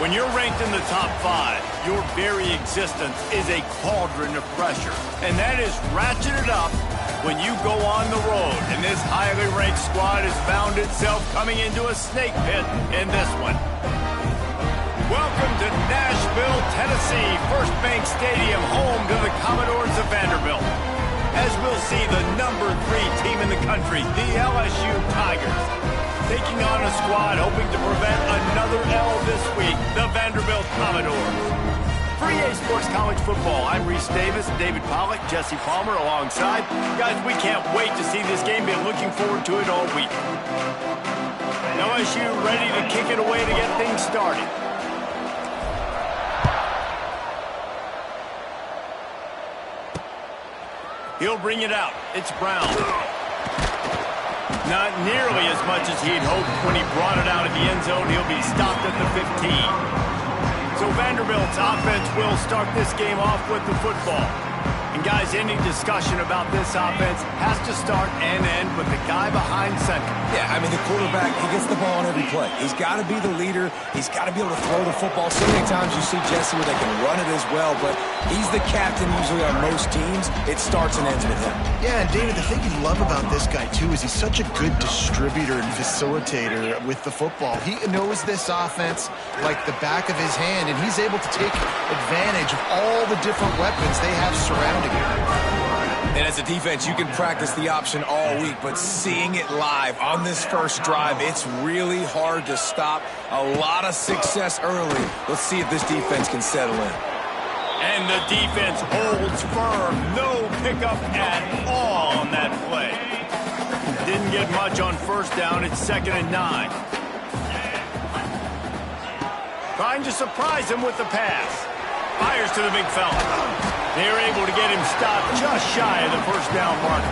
When you're ranked in the top 5, your very existence is a cauldron of pressure. And that is ratcheted up when you go on the road. And this highly ranked squad has found itself coming into a snake pit in this one. Welcome to Nashville, Tennessee, First Bank Stadium, home to the Commodores of Vanderbilt. As we'll see the number 3 team in the country, the LSU Tigers, taking on a squad hoping to prevent another L this week, the Vanderbilt Commodores. For EA Sports College Football, I'm Reese Davis, David Pollack, Jesse Palmer alongside. Guys, we can't wait to see this game. Been looking forward to it all week. LSU ready to kick it away to get things started. He'll bring it out. It's Brown. Not nearly as much as he'd hoped when he brought it out of the end zone. He'll be stopped at the 15. So Vanderbilt's offense will start this game off with the football. And guys, any discussion about this offense has to start and end with the guy behind center. Yeah, I mean, the quarterback, he gets the ball on every play. He's got to be the leader. He's got to be able to throw the football. So many times you see Jesse where they can run it as well, but he's the captain usually on most teams. It starts and ends with him. Yeah, and David, the thing you love about this guy, too, is he's such a good distributor and facilitator with the football. He knows this offense like the back of his hand, and he's able to take advantage of all the different weapons they have surrounding him. And as a defense, you can practice the option all week, but seeing it live on this first drive, it's really hard to stop. A lot of success early. Let's see if this defense can settle in. And the defense holds firm. No pickup at all on that play. Didn't get much on first down. It's 2nd and 9. Trying to surprise him with the pass. Fires to the big fella. They're able to get him stopped just shy of the first down mark.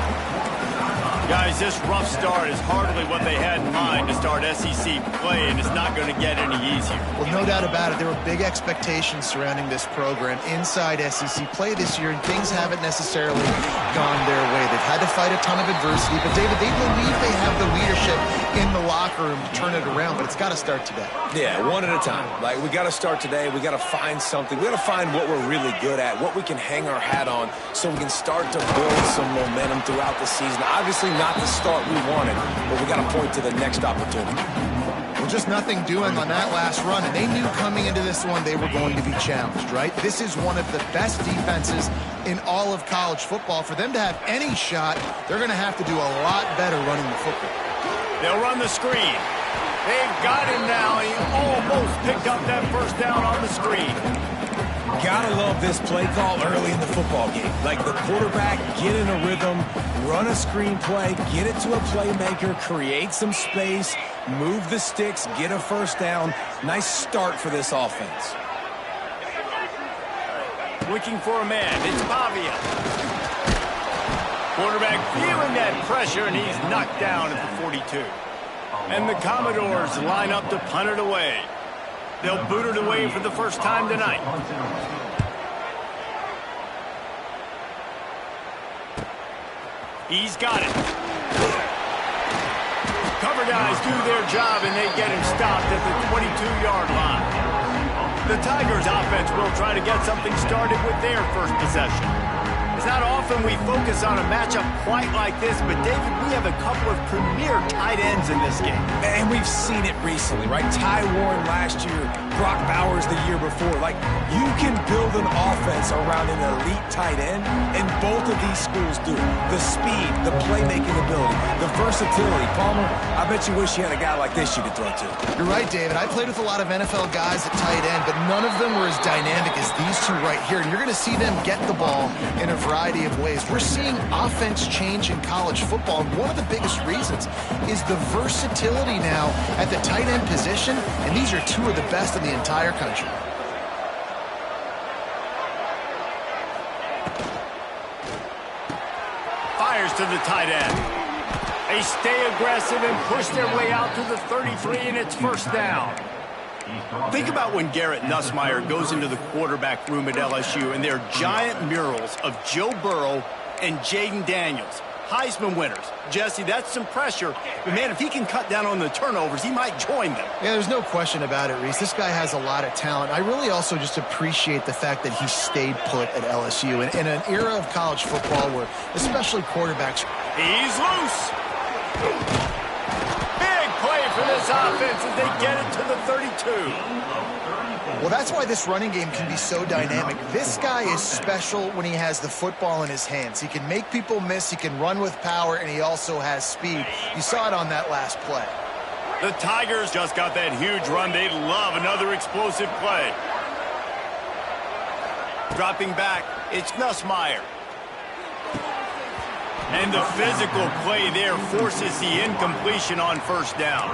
Guys, this rough start is hardly what they had in mind to start SEC play, and it's not going to get any easier. Well, no doubt about it. There were big expectations surrounding this program inside SEC play this year, and things haven't necessarily gone their way. They've had to fight a ton of adversity, but David, they believe they have the leadership in the locker room to turn it around, but it's got to start today. Yeah, one at a time. Like, we got to start today. We got to find something. We got to find what we're really good at, what we can hang our hat on, so we can start to build some momentum throughout the season. Obviously, not the start we wanted, but we got to point to the next opportunity. Well, just nothing doing on that last run, and they knew coming into this one they were going to be challenged, right? This is one of the best defenses in all of college football. For them to have any shot, they're going to have to do a lot better running the football. They'll run the screen. They've got him now. He almost picked up that first down on the screen. Gotta love this play call early in the football game. Like, the quarterback, get in a rhythm, run a screen play, get it to a playmaker, create some space, move the sticks, get a first down. Nice start for this offense. Looking for a man. It's Pavia. Quarterback feeling that pressure, and he's knocked down at the 42. And the Commodores line up to punt it away. They'll boot it away for the first time tonight. He's got it. Cover guys do their job, and they get him stopped at the 22-yard line. The Tigers offense will try to get something started with their first possession. It's not often we focus on a matchup quite like this, but David, we have a couple of premier tight ends in this game. And we've seen it recently, right? Ty Warren last year, Brock Bowers the year before. Like, you can build an offense around an elite tight end, and both of these schools do it. The speed, the playmaking ability, the versatility. Palmer, I bet you wish you had a guy like this you could throw to. You're right, David. I played with a lot of NFL guys at tight end, but none of them were as dynamic as these two right here. And you're going to see them get the ball in a variety of ways. We're seeing offense change in college football, and one of the biggest reasons is the versatility now at the tight end position, and these are two of the best in the entire country. Fires to the tight end. They stay aggressive and push their way out to the 33, and it's first down. Think about when Garrett Nussmeier goes into the quarterback room at LSU, and there are giant murals of Joe Burrow and Jaden Daniels. Heisman winners. Jesse, that's some pressure. But, man, if he can cut down on the turnovers, he might join them. Yeah, there's no question about it, Reese. This guy has a lot of talent. I really also just appreciate the fact that he stayed put at LSU. In an era of college football where especially quarterbacks... He's loose. Big play for this offense as they get it to the 32. Well, that's why this running game can be so dynamic. This guy is special when he has the football in his hands. He can make people miss, he can run with power, and he also has speed. You saw it on that last play. The Tigers just got that huge run. They'd love another explosive play. Dropping back, it's Nussmeier. And the physical play there forces the incompletion on first down.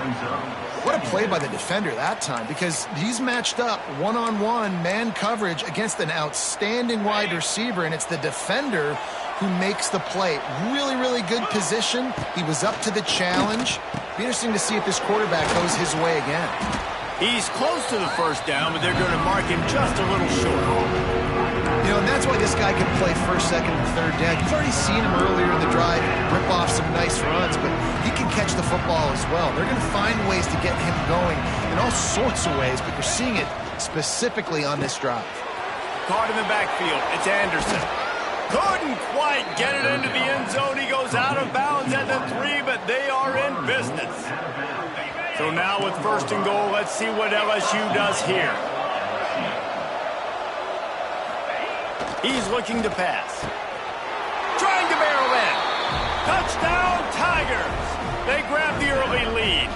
What a play by the defender that time, because he's matched up one-on-one man coverage against an outstanding wide receiver, and it's the defender who makes the play. Really, really good position. He was up to the challenge. Be interesting to see if this quarterback goes his way again. He's close to the first down, but they're going to mark him just a little short. You know, and that's why this guy can play first, second, and third down. You've already seen him earlier in the drive rip off some nice runs, but he can catch the football as well. They're going to find ways to get him going in all sorts of ways, but you're seeing it specifically on this drive. Caught in the backfield. It's Anderson. Couldn't quite get it into the end zone. He goes out of bounds at the 3, but they are in business. So now with first and goal, let's see what LSU does here. He's looking to pass. Trying to barrel in. Touchdown, Tigers. They grab the early lead.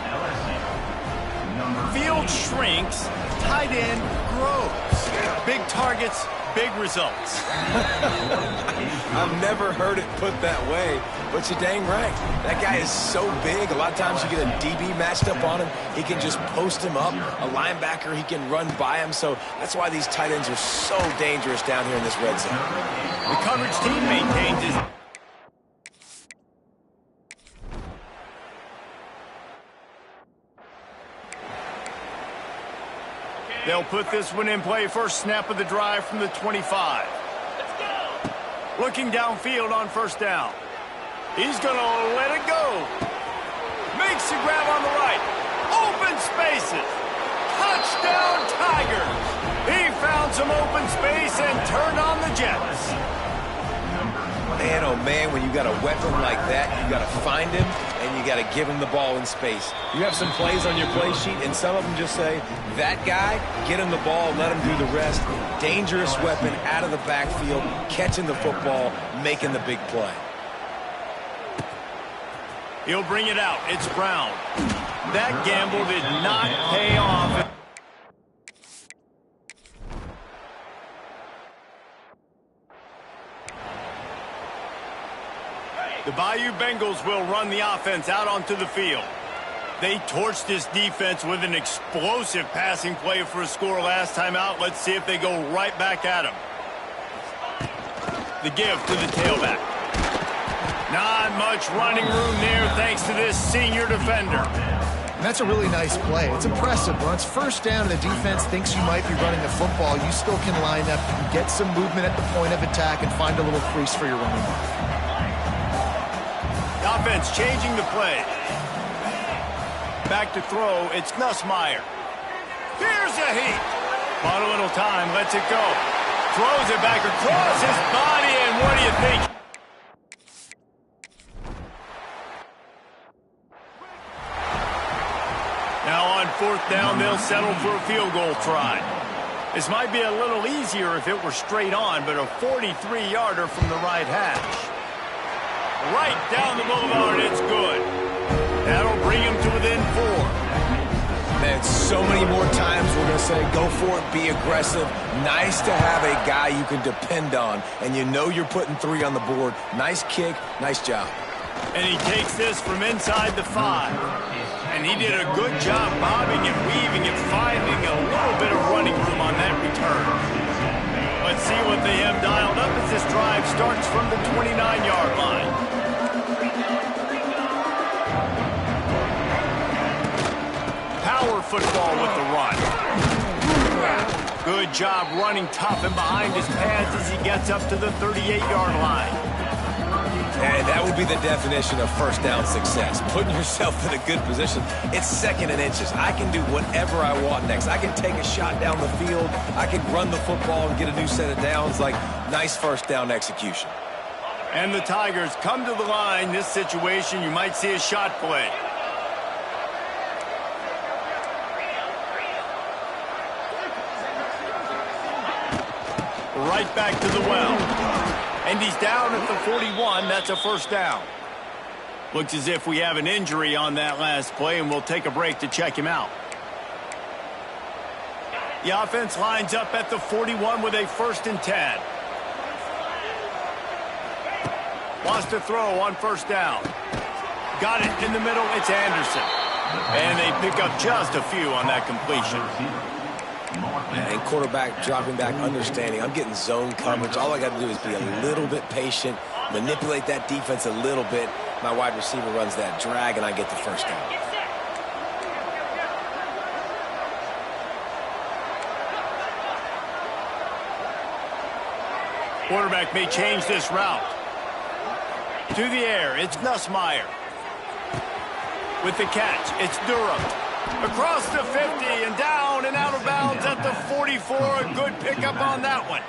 Field shrinks. Tight end grows. Big targets, big results. I've never heard it put that way, but you're dang right. That guy is so big. A lot of times you get a DB matched up on him. He can just post him up. A linebacker, he can run by him. So that's why these tight ends are so dangerous down here in this red zone. The coverage team maintains his... They'll put this one in play. First snap of the drive from the 25. Looking downfield on first down. He's going to let it go. Makes the grab on the right. Open spaces. Touchdown, Tigers. He found some open space and turned on the Jets. Man, oh man, when you got a weapon like that, you got to find him and you got to give him the ball in space. You have some plays on your play sheet, and some of them just say, that guy, get him the ball, let him do the rest. Dangerous weapon out of the backfield, catching the football, making the big play. He'll bring it out. It's Brown. That gamble did not pay off. The Bayou Bengals will run the offense out onto the field. They torched this defense with an explosive passing play for a score last time out. Let's see if they go right back at him. The give to the tailback. Not much running room there thanks to this senior defender. And that's a really nice play. It's impressive. When it's first down and the defense thinks you might be running the football, you still can line up and get some movement at the point of attack and find a little crease for your running back. Offense changing the play. Back to throw, it's Nussmeier. Here's a heat. Bought a little time, lets it go. Throws it back across his body, and what do you think? Now on fourth down, they'll settle for a field goal try. This might be a little easier if it were straight on, but a 43-yarder from the right hash. Right down the boulevard, it's good. That'll bring him to within 4. Man, so many more times we're going to say, go for it, be aggressive. Nice to have a guy you can depend on, and you know you're putting 3 on the board. Nice kick, nice job. And he takes this from inside the 5. And he did a good job bobbing and weaving and finding a little bit of running room on that return. Let's see what they have dialed up as this drive starts from the 29-yard line. Power football with the run. Good job running tough and behind his pads as he gets up to the 38-yard line. And that would be the definition of first down success, putting yourself in a good position. It's second and inches. I can do whatever I want next. I can take a shot down the field. I can run the football and get a new set of downs. Like, nice first down execution. And the Tigers come to the line. This situation, you might see a shot play. Right back to the well. And he's down at the 41. That's a first down. Looks as if we have an injury on that last play, and we'll take a break to check him out. The offense lines up at the 41 with a 1st and 10. Wants to throw on first down. Got it in the middle. It's Anderson. And they pick up just a few on that completion. And quarterback dropping back, understanding. I'm getting zone coverage. All I got to do is be a little bit patient, manipulate that defense a little bit. My wide receiver runs that drag, and I get the first down. Quarterback may change this route. To the air, it's Nussmeier. With the catch, it's Durham. Across the 50 and down and out of bounds at the 44. A good pickup on that one.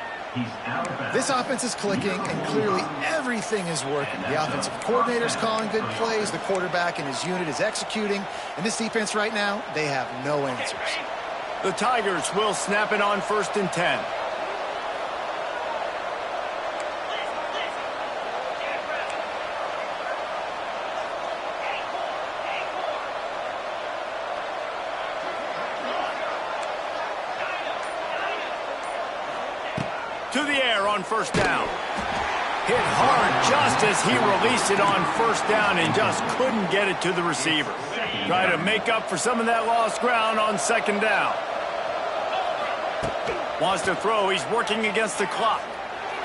This offense is clicking, and clearly everything is working. The offensive coordinator's calling good plays. The quarterback and his unit is executing. And this defense right now, they have no answers. The Tigers will snap it on 1st and 10. To the air on first down. Hit hard just as he released it on first down and just couldn't get it to the receiver. Try to make up for some of that lost ground on second down. Wants to throw. He's working against the clock.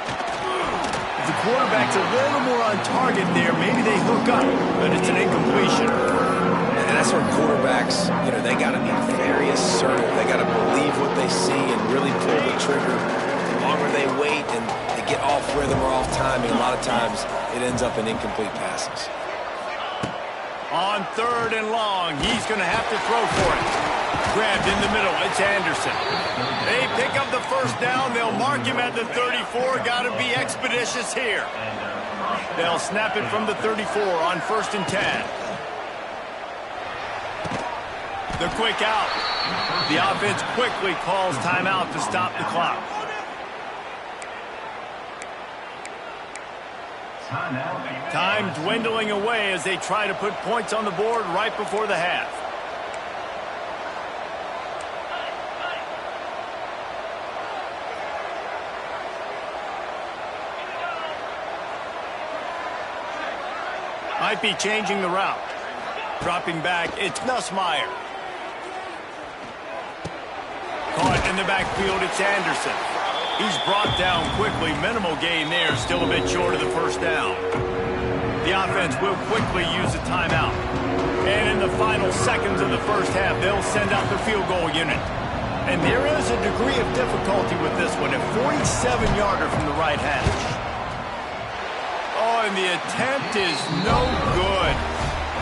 If the quarterback's a little more on target there, maybe they hook up, but it's an incompletion. And that's where quarterbacks, they got to be very assertive. They got to believe what they see and really pull the trigger. The longer they wait and they get off rhythm or off timing, a lot of times it ends up in incomplete passes. On 3rd and long, he's going to have to throw for it. Grabbed in the middle, it's Anderson. They pick up the first down. They'll mark him at the 34. Got to be expeditious here. They'll snap it from the 34 on 1st and 10. The quick out. The offense quickly calls timeout to stop the clock. Time dwindling away as they try to put points on the board right before the half. Might be changing the route. Dropping back, it's Nussmeier. Caught in the backfield, it's Anderson. He's brought down quickly. Minimal gain there, still a bit short of the first down. The offense will quickly use a timeout. And in the final seconds of the first half, they'll send out the field goal unit. And there is a degree of difficulty with this one. A 47-yarder from the right hash. Oh, and the attempt is no good.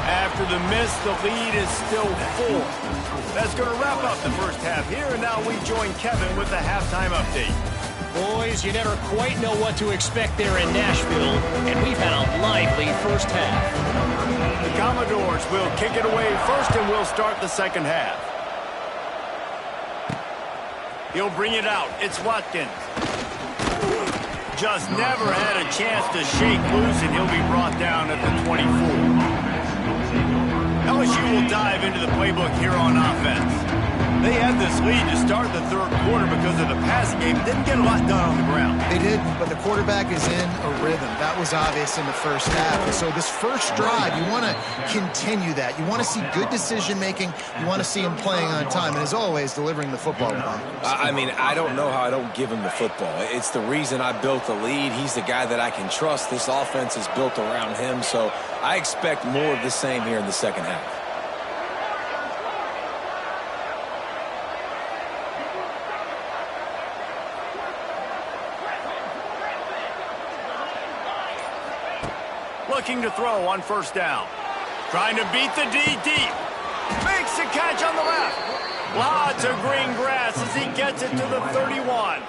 After the miss, the lead is still 4. That's going to wrap up the first half here, and now we join Kevin with the halftime update. Boys, you never quite know what to expect there in Nashville, and we've had a lively first half. The Commodores will kick it away first, and we'll start the second half. He'll bring it out. It's Watkins. Just never had a chance to shake loose, and he'll be brought down at the 24. LSU will dive into the playbook here on offense. They had this lead to start the third quarter because of the passing game. Didn't get a lot done on the ground. They did, but the quarterback is in a rhythm. That was obvious in the first half. And so this first drive, you want to continue that. You want to see good decision-making. You want to see him playing on time. And as always, delivering the football. I mean, I don't know how I don't give him the football. It's the reason I built the lead. He's the guy that I can trust. This offense is built around him. So I expect more of the same here in the second half. Looking to throw on first down. Trying to beat the D deep. Makes the catch on the left. Lots of green grass as he gets it to the 31.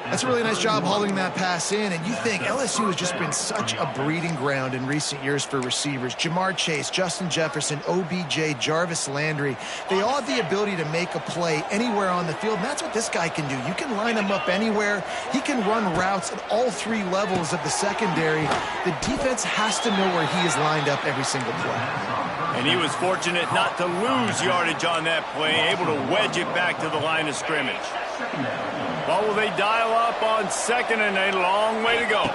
That's a really nice job holding that pass in, and you think LSU has just been such a breeding ground in recent years for receivers. Jamar Chase, Justin Jefferson, OBJ, Jarvis Landry, they all have the ability to make a play anywhere on the field, and that's what this guy can do. You can line him up anywhere. He can run routes at all three levels of the secondary. The defense has to know where he is lined up every single play. And he was fortunate not to lose yardage on that play, able to wedge it back to the line of scrimmage. Well, will they dial up on 2nd and a long way to go?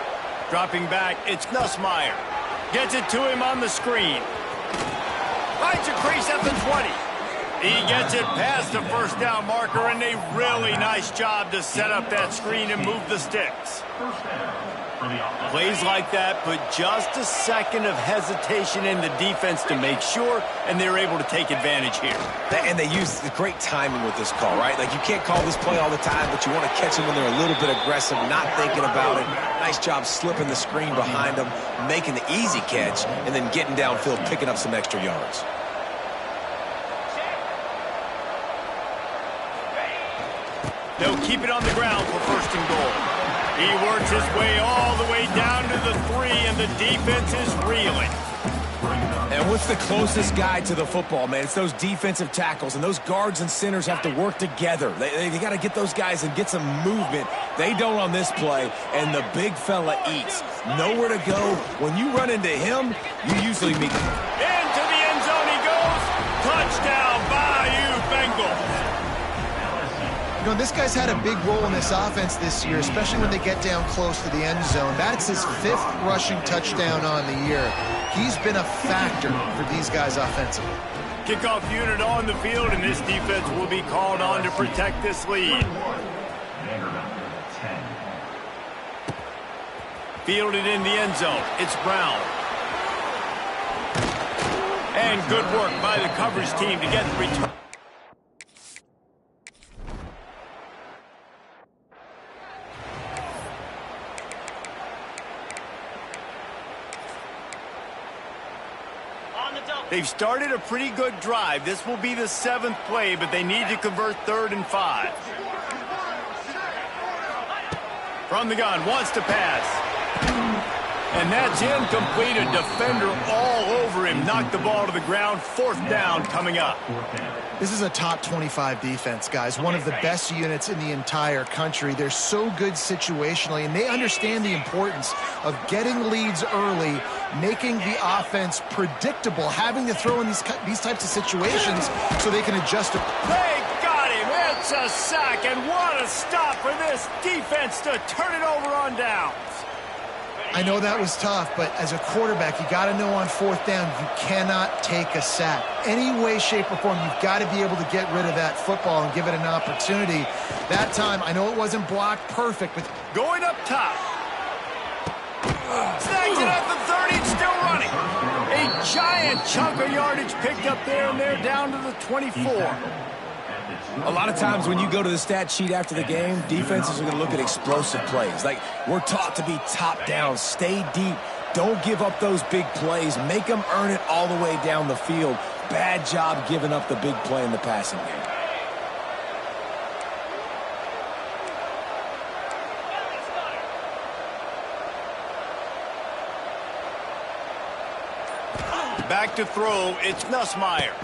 Dropping back, it's Nussmeier. Gets it to him on the screen. Finds a crease at the 20. He gets it past the first down marker, and a really nice job to set up that screen and move the sticks. Plays like that put just a second of hesitation in the defense to make sure, and they're able to take advantage here. And they use the great timing with this call, right? Like, you can't call this play all the time, but you want to catch them when they're a little bit aggressive, not thinking about it. Nice job slipping the screen behind them, making the easy catch, and then getting downfield, picking up some extra yards. They'll keep it on the ground for 1st and goal. He works his way all the way down to the 3, and the defense is reeling. And what's the closest guy to the football, man? It's those defensive tackles, and those guards and centers have to work together. They got to get those guys and get some movement. They don't on this play, and the big fella eats. Nowhere to go. When you run into him, you usually meet him. Into the end zone he goes. Touchdown, Bayou Bengals. You know, this guy's had a big role in this offense this year, especially when they get down close to the end zone. That's his 5th rushing touchdown on the year. He's been a factor for these guys offensively. Kickoff unit on the field, and this defense will be called on to protect this lead. Fielded in the end zone. It's Brown. And good work by the coverage team to get the return. They've started a pretty good drive. This will be the 7th play, but they need to convert 3rd and 5. From the gun, wants to pass. And that's incomplete. A defender all over him. Knocked the ball to the ground. 4th down coming up. This is a top 25 defense, guys. One of the best units in the entire country. They're so good situationally, and they understand the importance of getting leads early, making the offense predictable, having to throw in these types of situations so they can adjust it. They got him. It's a sack, and what a stop for this defense to turn it over on downs. I know that was tough, but as a quarterback, you got to know on 4th down, you cannot take a sack. Any way, shape, or form, you've got to be able to get rid of that football and give it an opportunity. That time, I know it wasn't blocked perfect, but going up top. Snags it at the 30, it's still running. A giant chunk of yardage picked up there, and they're down to the 24. A lot of times when you go to the stat sheet after the game, defenses are going to look at explosive plays. Like, we're taught to be top down, stay deep, don't give up those big plays, make them earn it all the way down the field. Bad job giving up the big play in the passing game. Back to throw, it's Nussmeier.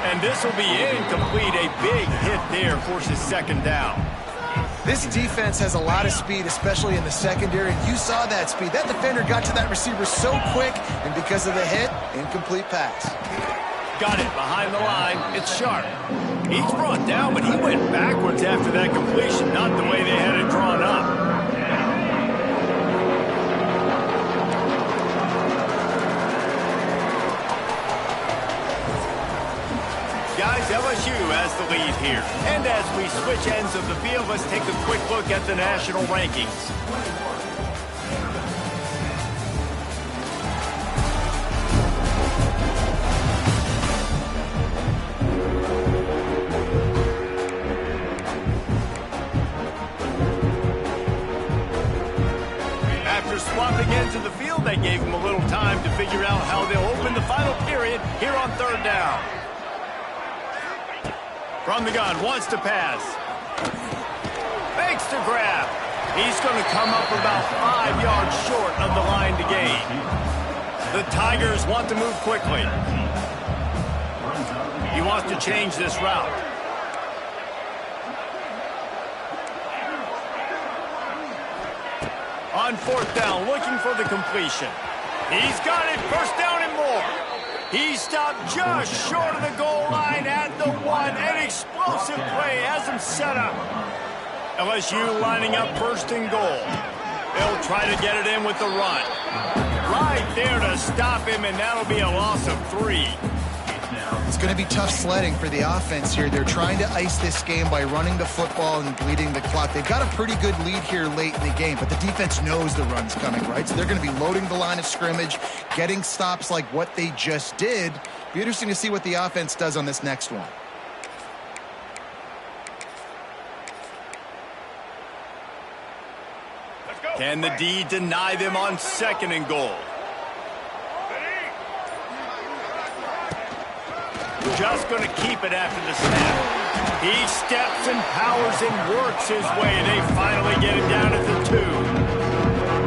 And this will be incomplete. A big hit there forces 2nd down. this defense has a lot of speed, especially in the secondary. And you saw that speed. That defender got to that receiver so quick, and because of the hit, incomplete pass. Got it behind the line. It's Sharp. He's brought down, but he went backwards after that completion, not the way they had it drawn up. Guys, LSU has the lead here. And as we switch ends of the field, let's take a quick look at the national rankings. After swapping ends of the field, they gave him a little time to figure out how they'll open the final period here on third down. From the gun, wants to pass. Fakes to grab. He's going to come up about 5 yards short of the line to gain. The Tigers want to move quickly. He wants to change this route. On fourth down, looking for the completion. He's got it, first down and more. He stopped just short of the goal line at the 1. An explosive play has him set up. LSU lining up first and goal. They'll try to get it in with the run. Right there to stop him, and that'll be a loss of 3. It's going to be tough sledding for the offense here. They're trying to ice this game by running the football and bleeding the clock. They've got a pretty good lead here late in the game, but the defense knows the run's coming, right? So they're going to be loading the line of scrimmage, getting stops like what they just did. Be interesting to see what the offense does on this next one. Can the D deny them on second and goal? Just going to keep it after the snap. He steps and powers and works his way. They finally get him down at the 2.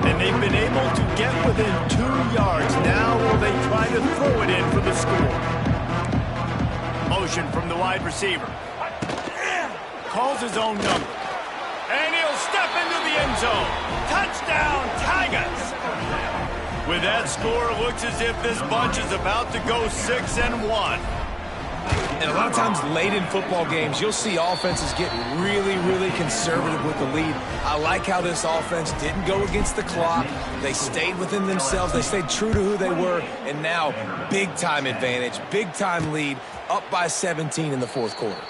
And they've been able to get within 2 yards. Now will they try to throw it in for the score? Motion from the wide receiver. Calls his own number. And he'll step into the end zone. Touchdown, Tigers! With that score, it looks as if this bunch is about to go 6-1. And a lot of times late in football games, you'll see offenses get really, really conservative with the lead. I like how this offense didn't go against the clock. They stayed within themselves. They stayed true to who they were. And now, big-time advantage, big-time lead, up by 17 in the fourth quarter.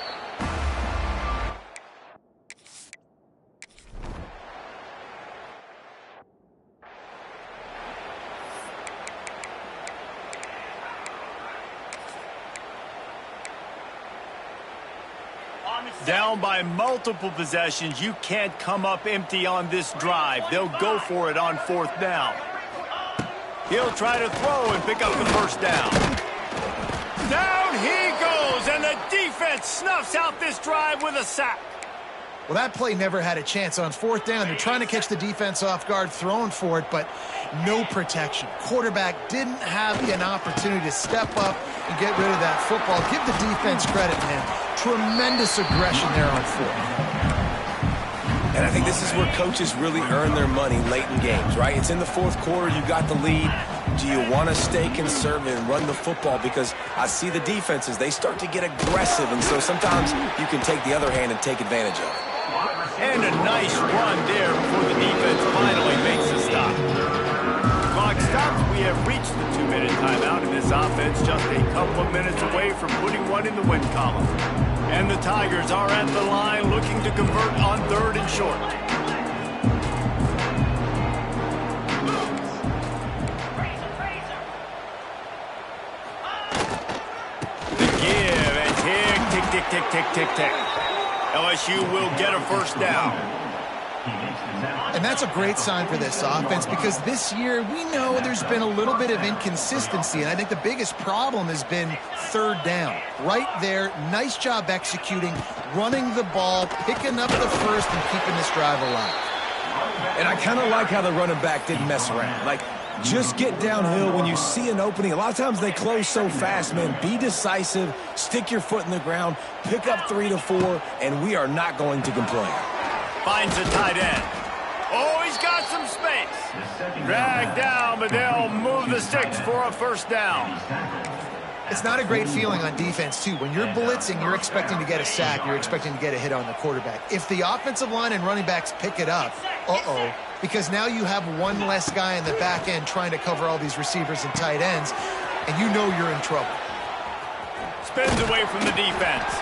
Down by multiple possessions, you can't come up empty on this drive. They'll go for it on fourth down. He'll try to throw and pick up the first down. Down he goes, and the defense snuffs out this drive with a sack. Well, that play never had a chance. On fourth down, they're trying to catch the defense off guard, throwing for it, but no protection. Quarterback didn't have an opportunity to step up and get rid of that football. Give the defense credit, man. Tremendous aggression there on fourth. And I think this is where coaches really earn their money late in games, right? It's in the fourth quarter. You got the lead. Do you want to stay conservative and run the football? Because I see the defenses, they start to get aggressive, and so sometimes you can take the other hand and take advantage of it. And a nice run there before the defense finally makes a stop. Clock stops. We have reached the 2-minute timeout, and this offense just a couple of minutes away from putting one in the win column. And the Tigers are at the line looking to convert on third and short. The give and tick, tick, tick, tick, tick, tick, tick. LSU will get a first down. And that's a great sign for this offense because this year we know there's been a little bit of inconsistency, and I think the biggest problem has been third down. Right there, nice job executing, running the ball, picking up the first, and keeping this drive alive. And I kind of like how the running back didn't mess around. Like, just get downhill when you see an opening. A lot of times they close so fast, man. Be decisive, stick your foot in the ground, pick up 3 to 4, and we are not going to complain. Finds a tight end. Oh, he's got some space. Dragged down, but they'll move the sticks for a first down. It's not a great feeling on defense, too. When you're blitzing, you're expecting to get a sack. You're expecting to get a hit on the quarterback. If the offensive line and running backs pick it up, because now you have one less guy in the back end trying to cover all these receivers and tight ends, and you know you're in trouble. Spins away from the defense.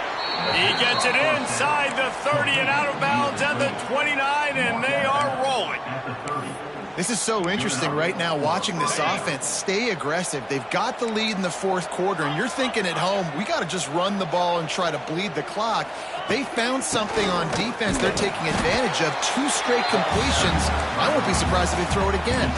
He gets it inside the 30 and out of bounds at the 29, and they are rolling. This is so interesting right now watching this offense stay aggressive. They've got the lead in the fourth quarter, and you're thinking at home, we got to just run the ball and try to bleed the clock. They found something on defense they're taking advantage of. 2 straight completions. I won't be surprised if they throw it again.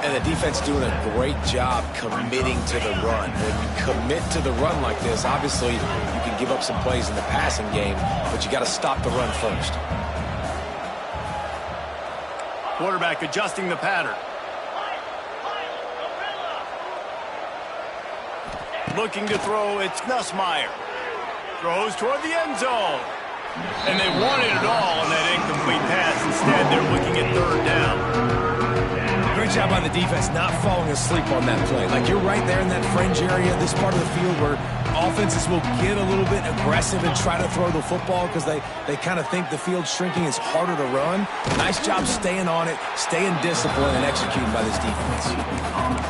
And the defense doing a great job committing to the run. When you commit to the run like this, obviously you can give up some plays in the passing game, but you got to stop the run first. Quarterback adjusting the pattern. Looking to throw, it's Nussmeier. Throws toward the end zone. And they wanted it all on that incomplete pass. Instead, they're looking at third down. Great job on the defense not falling asleep on that play. Like, you're right there in that fringe area, this part of the field where offenses will get a little bit aggressive and try to throw the football because they kind of think the field's shrinking. It's harder to run. Nice job staying on it, staying disciplined, and executing by this defense.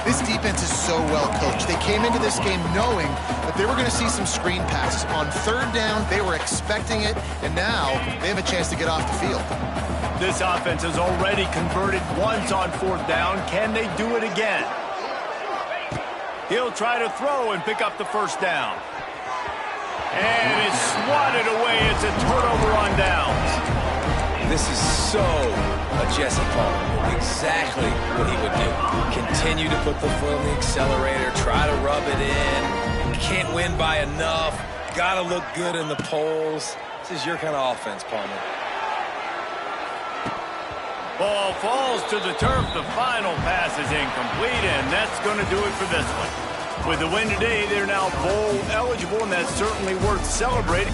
This defense is so well coached. They came into this game knowing that they were going to see some screen passes. On third down, they were expecting it, and now they have a chance to get off the field. This offense has already converted once on fourth down. Can they do it again? He'll try to throw and pick up the first down. And it's swatted away. It's a turnover on downs. This is so a Jesse Palmer. Exactly what he would do. Continue to put the foot on the accelerator, try to rub it in. Can't win by enough. Got to look good in the polls. This is your kind of offense, Palmer. Ball falls to the turf. The final pass is incomplete, and that's going to do it for this one. With the win today, they're now bowl eligible, and that's certainly worth celebrating.